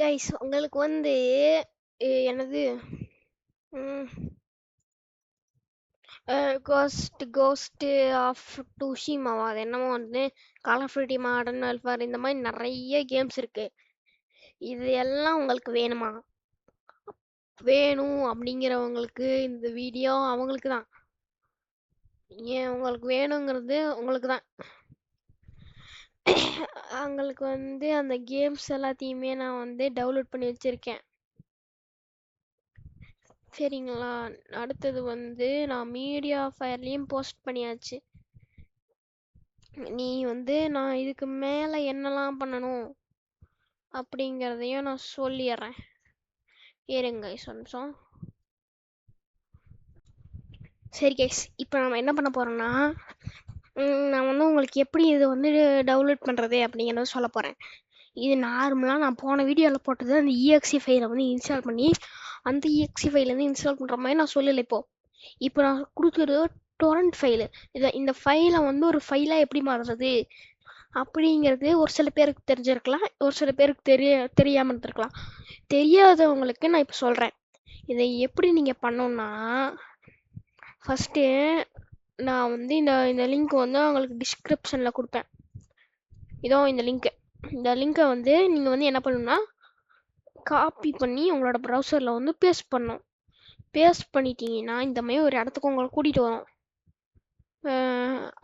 Guys உங்களுக்கு வந்து என்னது கோஸ்ட் ஆஃப் டுஷிமாவா அது என்னமோ வந்து கால் ஆஃப் டியூட்டி மாடர்ன் வெல்ஃபேர் இந்த மாதிரி நிறைய கேம்ஸ் இருக்கு. இது எல்லாம் உங்களுக்கு வேணுமா? வேணும் அப்படிங்கிறவங்களுக்கு இந்த வீடியோ அவங்களுக்கு தான். ஏன் உங்களுக்கு வேணுங்கிறது உங்களுக்கு தான். அவங்களுக்கு வந்து அந்த கேம்ஸ் எல்லாத்தையுமே நான் வந்து டவுன்லோட் பண்ணி வச்சிருக்கேன். சரிங்களா? அடுத்தது வந்து நான் மீடியா ஃபயர்லேயும் போஸ்ட் பண்ணியாச்சு. நீ வந்து நான் இதுக்கு மேலே என்னெல்லாம் பண்ணணும் அப்படிங்கிறதையும் நான் சொல்லிடுறேன். இருங்க நிமிஷம். சரி கைஸ், இப்போ நம்ம என்ன பண்ண போகிறோம்னா நான் வந்து உங்களுக்கு எப்படி இது வந்து டவுன்லோட் பண்ணுறது அப்படிங்கிறத சொல்ல போகிறேன். இது நார்மலாக நான் போன வீடியோவில் போட்டது அந்த EXE ஃபைலை வந்து இன்ஸ்டால் பண்ணி அந்த EXE ஃபைலேருந்து இன்ஸ்டால் பண்ணுற மாதிரி நான் சொல்லலை. இப்போ நான் கொடுக்குறது டொரண்ட் ஃபைலு. இந்த ஃபைலை வந்து ஒரு ஃபைலாக எப்படி மாறுறது அப்படிங்கிறது ஒரு சில பேருக்கு தெரிஞ்சிருக்கலாம், ஒரு சில பேருக்கு தெரியாமல் இருந்திருக்கலாம். தெரியாதவங்களுக்கு நான் இப்போ சொல்கிறேன். இதை எப்படி நீங்கள் பண்ணணுன்னா, ஃபஸ்ட்டு நான் வந்து இந்த லிங்க் வந்து உங்களுக்கு டிஸ்கிரிப்ஷனில் கொடுப்பேன். இதோ இந்த லிங்க்கை வந்து நீங்கள் வந்து என்ன பண்ணணும்னா காப்பி பண்ணி உங்களோட ப்ரௌசரில் வந்து பேஸ்ட் பண்ணணும். பேஸ்ட் பண்ணிட்டீங்கன்னா இந்த மாதிரி ஒரு இடத்துக்கு உங்களை கூட்டிகிட்டு வரும்.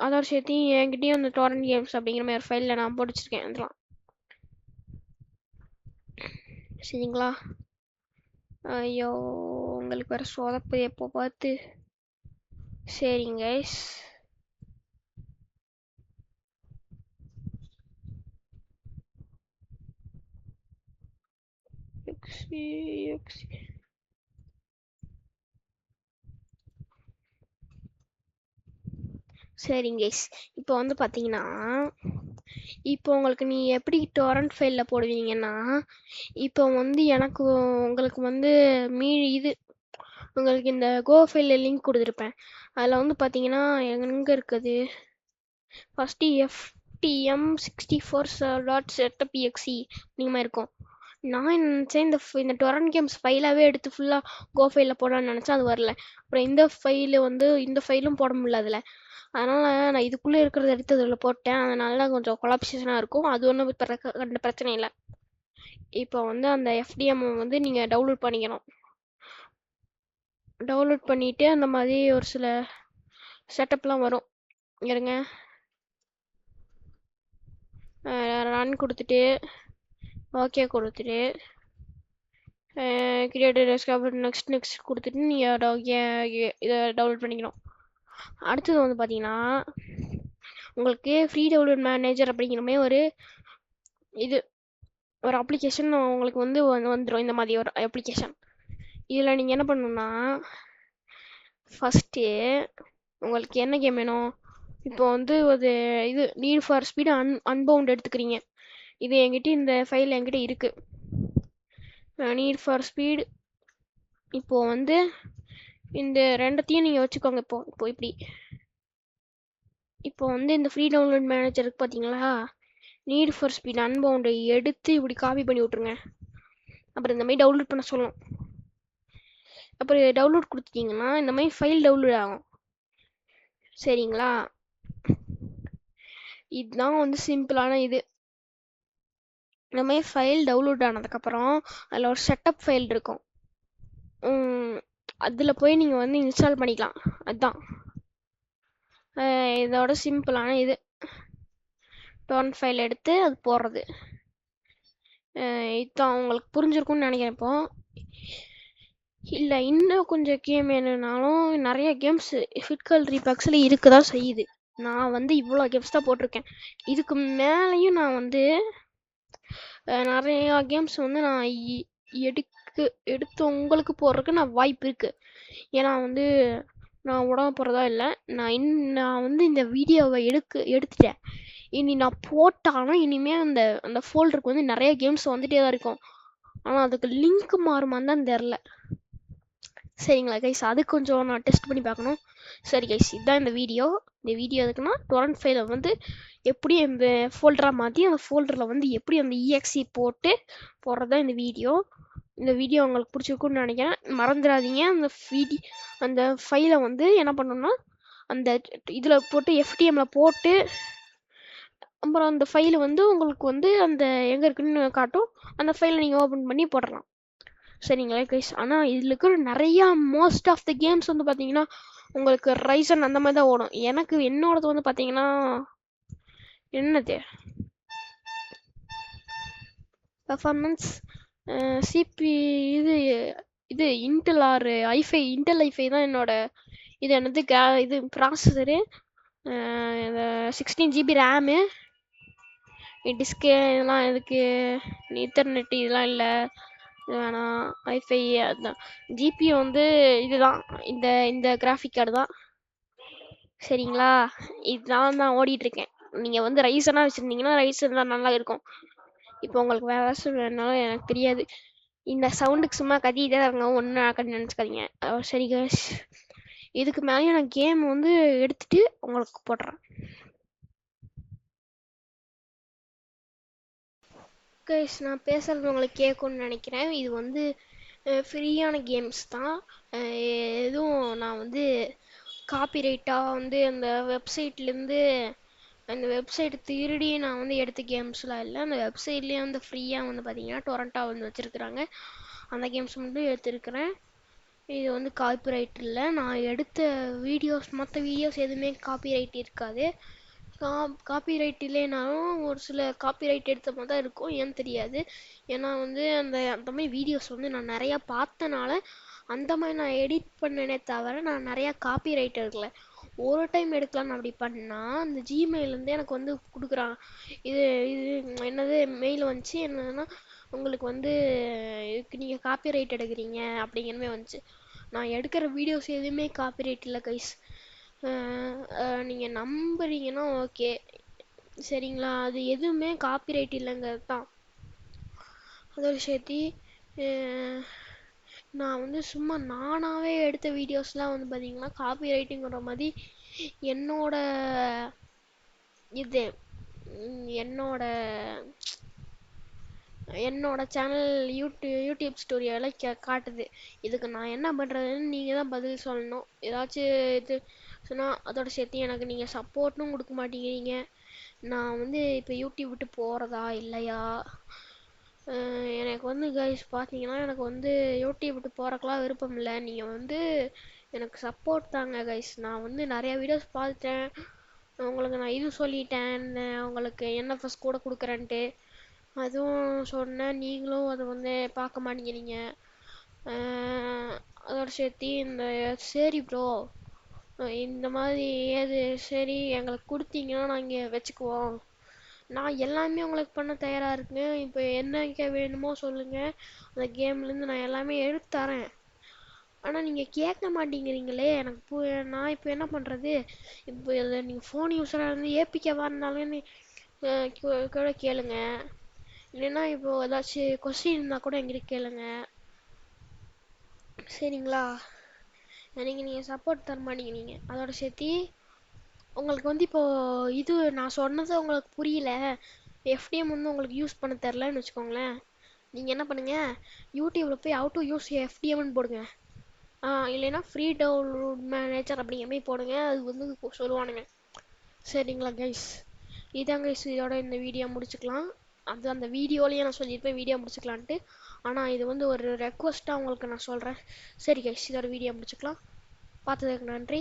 அதோட சேர்த்து என்கிட்டயும் அந்த டொரண்ட் கேம்ஸ் அப்படிங்கிற மாதிரி ஒரு ஃபைலில் நான் போட்டு வச்சிருக்கேன். அதெல்லாம் சரிங்களா? ஐயோ, உங்களுக்கு வேறு சொதப்பு எப்போ பார்த்து. சரிங்க கைஸ், சரிங்க கைஸ், இப்போ வந்து பார்த்தீங்கன்னா இப்போ உங்களுக்கு நீ எப்படி டொரண்ட் ஃபைலில் போடுவீங்கன்னா, இப்போ வந்து உங்களுக்கு வந்து இது உங்களுக்கு இந்த கோ ஃபைலில் லிங்க் கொடுத்துருப்பேன். அதில் வந்து பார்த்தீங்கன்னா எங்கே இருக்குது ஃபஸ்ட்டு ftm64.setup.exe நீங்கள் இருக்கும். நான் நினச்சேன் இந்த டொரண்ட் கேம்ஸ் ஃபைலாகவே எடுத்து ஃபுல்லாக கோ ஃபைலில் போடலான்னு நினச்சேன். அது வரல. அப்புறம் இந்த ஃபைலும் போட முடியல அதில். அதனால் நான் இதுக்குள்ளே இருக்கிறத எடுத்து அதில் போட்டேன். அதனால கொஞ்சம் கொலாப்சேஷனாக இருக்கும். அது ஒன்றும் பிரச்சனை இல்லை. இப்போ வந்து அந்த FDM வந்து நீங்கள் டவுன்லோட் பண்ணிக்கணும். டவுன்லோட் பண்ணிவிட்டு அந்த மாதிரி ஒரு சில செட்டப்லாம் வரும். இருங்க, ரன் கொடுத்துட்டு ஓகே கொடுத்துட்டு கிரியேட்டர் டெஸ்க்டாப் நெக்ஸ்ட் கொடுத்துட்டு நீங்கள் இதை டவுன்லோட் பண்ணிக்கணும். அடுத்தது வந்து பார்த்தீங்கன்னா உங்களுக்கு ஃப்ரீ டவுன்லோட் மேனேஜர் அப்படிங்கிற மாதிரி ஒரு அப்ளிகேஷன் உங்களுக்கு வந்து வந்துடும். இந்த மாதிரி ஒரு அப்ளிகேஷன். இதில் நீங்கள் என்ன பண்ணணும்னா ஃபஸ்ட்டு உங்களுக்கு என்ன கேம் வேணும்? இப்போ வந்து ஒரு நீட் ஃபார் ஸ்பீட் அன்பவுண்ட் எடுத்துக்கிறீங்க. இது என்கிட்ட இந்த ஃபைல் என்கிட்ட இருக்குது. நீட் ஃபார் ஸ்பீட் இப்போது வந்து இந்த ரெண்டத்தையும் நீங்கள் வச்சுக்கோங்க. இப்போ இப்படி இப்போ வந்து இந்த ஃப்ரீ டவுன்லோட் மேனேஜருக்கு பார்த்தீங்களா, நீட் ஃபார் ஸ்பீட் அன்பவுண்டை எடுத்து இப்படி காப்பி பண்ணி விட்ருங்க. அப்புறம் இந்த மாதிரி டவுன்லோட் பண்ண சொல்லணும். அப்புறம் டவுன்லோட் கொடுத்துட்டிங்கன்னா இந்த மாதிரி ஃபைல் டவுன்லோட் ஆகும். சரிங்களா? இதுதான் வந்து சிம்பிளான இந்த மாதிரி ஃபைல் டவுன்லோட் ஆனதுக்கப்புறம் அதில் ஒரு செட்டப் ஃபைல் இருக்கும். அதில் போய் நீங்கள் வந்து இன்ஸ்டால் பண்ணிக்கலாம். அதுதான் இதோட சிம்பிளான டொரண்ட் ஃபைல் எடுத்து அது போடுறது. இதுதான் உங்களுக்கு புரிஞ்சிருக்கும்னு நினைக்கிறேன். இப்போ இல்லை இன்னும் கொஞ்சம் கேம் வேணும்னாலும் நிறைய கேம்ஸ் ஃபிட்கல் ரீபேக்ஸில் இருக்க தான் செய்யுது. நான் வந்து இவ்வளோ கேம்ஸ் தான் போட்டிருக்கேன். இதுக்கு மேலேயும் நான் வந்து நிறையா கேம்ஸ் வந்து நான் எடுத்து உங்களுக்கு போடுறதுக்கு நான் வாய்ப்பு இருக்குது. ஏன்னா வந்து நான் உடம்பு போகிறதா இல்லை, நான் வந்து இந்த வீடியோவை எடுத்துட்டேன். இனி நான் போட்டாலும் இனிமேல் அந்த ஃபோல்டருக்கு வந்து நிறைய கேம்ஸ் வந்துகிட்டே தான் இருக்கும். ஆனால் அதுக்கு லிங்க் மாறுமான்னு தான் தெரில. சரிங்களா கைஸ், அது கொஞ்சம் நான் டெஸ்ட் பண்ணி பார்க்கணும். சரி கைஸ், இதுதான் இந்த வீடியோ. இந்த வீடியோ எதுக்குன்னா டொரண்ட் ஃபைலை வந்து எப்படி இந்த ஃபோல்டராக மாற்றி அந்த ஃபோல்டரில் வந்து எப்படி அந்த இஎக்ஸி போட்டு போடுறது தான் இந்த வீடியோ. இந்த வீடியோ உங்களுக்கு பிடிச்சிருக்குன்னு நினைக்கிறேன். மறந்துடாதீங்க, அந்த ஃபைலை வந்து என்ன பண்ணணும்னா அந்த இதில் போட்டு எஃப்டிஎம்ல போட்டு அப்புறம் அந்த ஃபைலை வந்து உங்களுக்கு வந்து அந்த எங்கே இருக்குன்னு காட்டும். அந்த ஃபைலை நீங்கள் ஓப்பன் பண்ணி போடலாம். சரிங்களா கைஸ், ஆனால் இதில் இருக்கிற நிறையா மோஸ்ட் ஆஃப் த கேம்ஸ் வந்து பார்த்தீங்கன்னா உங்களுக்கு ரைசன் அந்த மாதிரி தான் ஓடும். என்னோடது வந்து பார்த்தீங்கன்னா என்னது பர்ஃபார்மன்ஸ் சிபி இது இன்டெல் ஆர் இன்டெல் ஐஃபை தான் என்னோட இது என்னது இது ப்ராசஸரு 16 GB ரேமு டிஸ்க்கு இதெல்லாம் இதுக்கு இன்டர்நெட் இதெல்லாம் இல்லை, வேணாம். ஐஃபை அதுதான். ஜிபி வந்து இதுதான், இந்த இந்த கிராஃபிக் கார்டு தான். சரிங்களா, இதுதான் நான் ஓடிட்டுருக்கேன். நீங்கள் வந்து ரைஸனாக வச்சுருந்தீங்கன்னா ரைஸன் தான் நல்லா இருக்கும். இப்போ உங்களுக்கு வேறு ஏதாச்சும் வேணாலும் எனக்கு தெரியாது. இந்த சவுண்டுக்கு சும்மா கத்திட்டே இருங்க, ஒன்றும் நடக்கணும்னு நினச்சிக்காதீங்க. சரி guys, இதுக்கு மேலேயும் நான் கேம் வந்து எடுத்துட்டு உங்களுக்கு போடுறேன். கைஸ், நான் பேசுகிறது உங்களுக்கு கேட்கும்னு நினைக்கிறேன். இது வந்து ஃப்ரீயான கேம்ஸ் தான். எதுவும் நான் வந்து காப்பிரைட்டாக வந்து அந்த வெப்சைட்லேருந்து அந்த வெப்சைட் திருடி நான் வந்து எடுத்த கேம்ஸ்லாம் இல்லை. அந்த வெப்சைட்லேயே வந்து ஃப்ரீயாக வந்து பார்த்தீங்கன்னா டொரண்டா வந்து வச்சுருக்குறாங்க. அந்த கேம்ஸ் மட்டும் எடுத்துருக்கிறேன். இது வந்து காப்பிரைட் இல்லை. நான் எடுத்த மற்ற வீடியோஸ் எதுவுமே காப்பிரைட் இருக்காது. காப்பிரைட் இல்லைனாலும் ஒரு சில காப்பிரைட் எடுத்த மாதிரி தான் இருக்கும், ஏன்னு தெரியாது. ஏன்னா வந்து அந்த மாதிரி வீடியோஸ் வந்து நான் நிறையா பார்த்தனால அந்த மாதிரி நான் எடிட் பண்ணனே தவிர நான் நிறையா காப்பிரைட் எடுக்கல. ஒரு டைம் எடுக்கலான்னு அப்படி பண்ணால் அந்த ஜிமெயிலேருந்து எனக்கு வந்து கொடுக்குறாங்க. இது இது என்னது மெயில் வந்துச்சு, என்னதுன்னா உங்களுக்கு வந்து இதுக்கு நீங்கள் காப்பிரைட் எடுக்கிறீங்க அப்படிங்கிறமே வந்துச்சு. நான் எடுக்கிற வீடியோஸ் எதுவுமே காப்பிரைட் இல்லை கைஸ். நீங்கள் நம்புறீங்கன்னா ஓகே, சரிங்களா. அது எதுவுமே காப்பிரைட் இல்லைங்கிறது தான் அதோட சேர்த்தி. நான் வந்து சும்மா நானாகவே எடுத்த வீடியோஸ்லாம் வந்து பார்த்தீங்கன்னா காப்பிரைட்டுங்கிற மாதிரி என்னோட இது என்னோட என்னோட சேனல் யூடியூப் ஸ்டோரியெல்லாம் காட்டுது. இதுக்கு நான் என்ன பண்ணுறதுன்னு நீங்கள் தான் பதில் சொல்லணும். ஏதாச்சும் இது சொன்னால் அதோட சேர்த்து எனக்கு நீங்கள் சப்போர்ட்டும் கொடுக்க மாட்டேங்கிறீங்க. நான் வந்து இப்போ யூடியூப் விட்டு போகிறதா இல்லையா? எனக்கு வந்து கைஸ் பார்த்தீங்கன்னா எனக்கு வந்து யூடியூப் விட்டு போகிறக்கெலாம் விருப்பம் இல்லை. நீங்கள் வந்து எனக்கு சப்போர்ட் தாங்க கைஸ். நான் வந்து நிறையா வீடியோஸ் பார்த்துட்டேன். உங்களுக்கு நான் இது சொல்லிட்டேன், உங்களுக்கு என்எஃப்எஸ் கூட கொடுக்குறேன்ட்டு அதுவும் சொன்னேன். நீங்களும் அதை வந்து பார்க்க மாட்டேங்கிறீங்க. அதோட சேர்த்து சரி ப்ரோ, இந்த மாதிரி ஏது சரி எங்களுக்கு கொடுத்தீங்கன்னா நாங்கள் வச்சுக்குவோம். நான் எல்லாமே உங்களுக்கு பண்ண தயாராக இருக்கேன். இப்போ என்ன வேணுமோ சொல்லுங்கள், அந்த கேம்லேருந்து நான் எல்லாமே எடுத்து தரேன். ஆனால் நீங்கள் கேட்க மாட்டேங்கிறீங்களே. நான் இப்போ என்ன பண்ணுறது? இப்போ இதில் நீங்கள் ஃபோன் யூஸராக இருந்து ஏபிகேவாக இருந்தாலும் கூட கேளுங்க. இல்லைன்னா இப்போ ஏதாச்சும் கொஸ்டின் இருந்தால் கூட எங்கிட்ட கேளுங்க, சரிங்களா. நீங்கள் சப்போர்ட் தர மாட்டேங்கிறீங்க. அதோட சேர்த்து உங்களுக்கு வந்து இப்போது இது நான் சொன்னது உங்களுக்கு புரியல, எஃப்டிஎம் வந்து உங்களுக்கு யூஸ் பண்ண தெரிலன்னு வச்சுக்கோங்களேன். நீங்கள் என்ன பண்ணுங்கள், யூடியூப்பில் போய் ஹவ் டு யூஸ் எஃப்டிஎம்னு போடுங்க. இல்லைன்னா ஃப்ரீ டவுன்லோட் மேனேஜர் அப்படிங்கிற மாதிரி போடுங்க, அது வந்து சொல்லுவானுங்க. சரிங்களா கைஸ், இதான் கைஸ், இதோட இந்த வீடியோ முடிச்சுக்கலாம். அந்த வீடியோலேயே நான் சொல்லியிருப்பேன் வீடியோ முடிச்சுக்கலான்ட்டு. ஆனால் இது வந்து ஒரு ரெக்வஸ்ட்டாக உங்களுக்கு நான் சொல்கிறேன். சரி கைஸ், இதோட வீடியோ முடிச்சுக்கலாம். பார்த்ததுக்கு நன்றி.